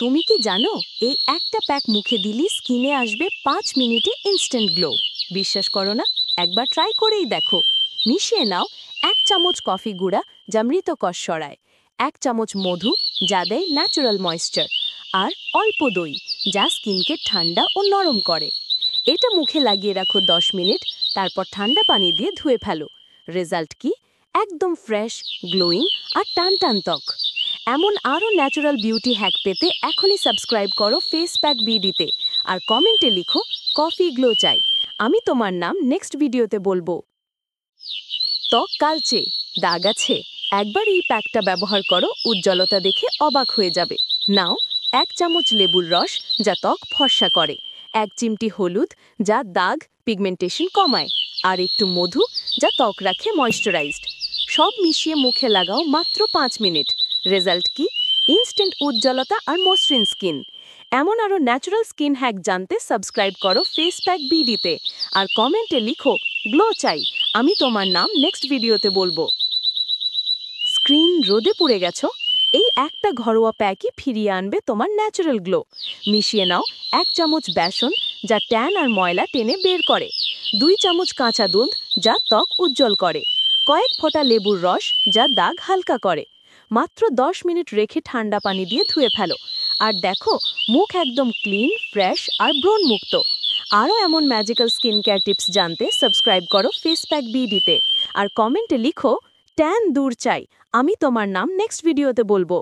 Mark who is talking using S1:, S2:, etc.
S1: তুমি কি জানো এই একটা প্যাক মুখে দিলি স্কিনে আসবে 5 মিনিটে ইনস্ট্যান্ট গ্লো। বিশ্বাস করো না? একবার ট্রাই করেই দেখো। মিশিয়ে নাও 1 চামচ কফি গুঁড়া যা মৃতকষ সরায়, 1 চামচ মধু যা দেয় ন্যাচারাল ময়েশ্চার, আর অল্প দই যা স্কিনকে ঠান্ডা ও নরম করে। এটা মুখে লাগিয়ে রাখো 10 মিনিট, তারপর ঠান্ডা পানি দিয়ে ধুয়ে ফেলো। রেজাল্ট কি? একদম ফ্রেশ, গ্লোয়িং আর টান টান ত্বক। এমন আরও ন্যাচারাল বিউটি হ্যাক পেতে এখনই সাবস্ক্রাইব করো ফেস প্যাক বিডিতে আর কমেন্টে লিখো কফি গ্লো চাই। আমি তোমার নাম নেক্সট ভিডিওতে বলবো। ত্বক কালচে, দাগ আছে? একবার এই প্যাকটা ব্যবহার করো, উজ্জ্বলতা দেখে অবাক হয়ে যাবে। নাও 1 চামচ লেবুর রস যা ত্বক ফর্সা করে, 1 চিমটি হলুদ যা দাগ পিগমেন্টেশন কমায়, আর একটু মধু যা ত্বক রাখে ময়েশ্চারাইজড। সব মিশিয়ে মুখে লাগাও মাত্র 5 মিনিট। রেজাল্ট কি? ইনস্ট্যান্ট উজ্জ্বলতা আর মসৃণ স্কিন। এমন আরও ন্যাচারাল স্কিন হ্যাক জানতে সাবস্ক্রাইব করো ফেস প্যাক বিডিতে আর কমেন্টে লিখো গ্লো চাই। আমি তোমার নাম নেক্সট ভিডিওতে বলবো। স্ক্রিন রোদে পুড়ে গেছো? এই একটা ঘরোয়া প্যাকই ফিরিয়ে আনবে তোমার ন্যাচারাল গ্লো। মিশিয়ে নাও 1 চামচ বেসন যা ট্যান আর ময়লা টেনে বের করে, 2 চামচ কাঁচা দুধ যা ত্বক উজ্জ্বল করে, কয়েক ফোঁটা লেবুর রস যা দাগ হালকা করে। মাত্র 10 মিনিট রেখে ঠান্ডা পানি দিয়ে ধুয়ে ফেলো, আর দেখো মুখ একদম ক্লিন, ফ্রেশ আর ব্রণ মুক্ত। আরও এমন ম্যাজিক্যাল স্কিন কেয়ার টিপস জানতে সাবস্ক্রাইব করো ফেস প্যাক বিডিতে আর কমেন্টে লিখো ট্যান দূর চাই। আমি তোমার নাম নেক্সট ভিডিওতে বলবো।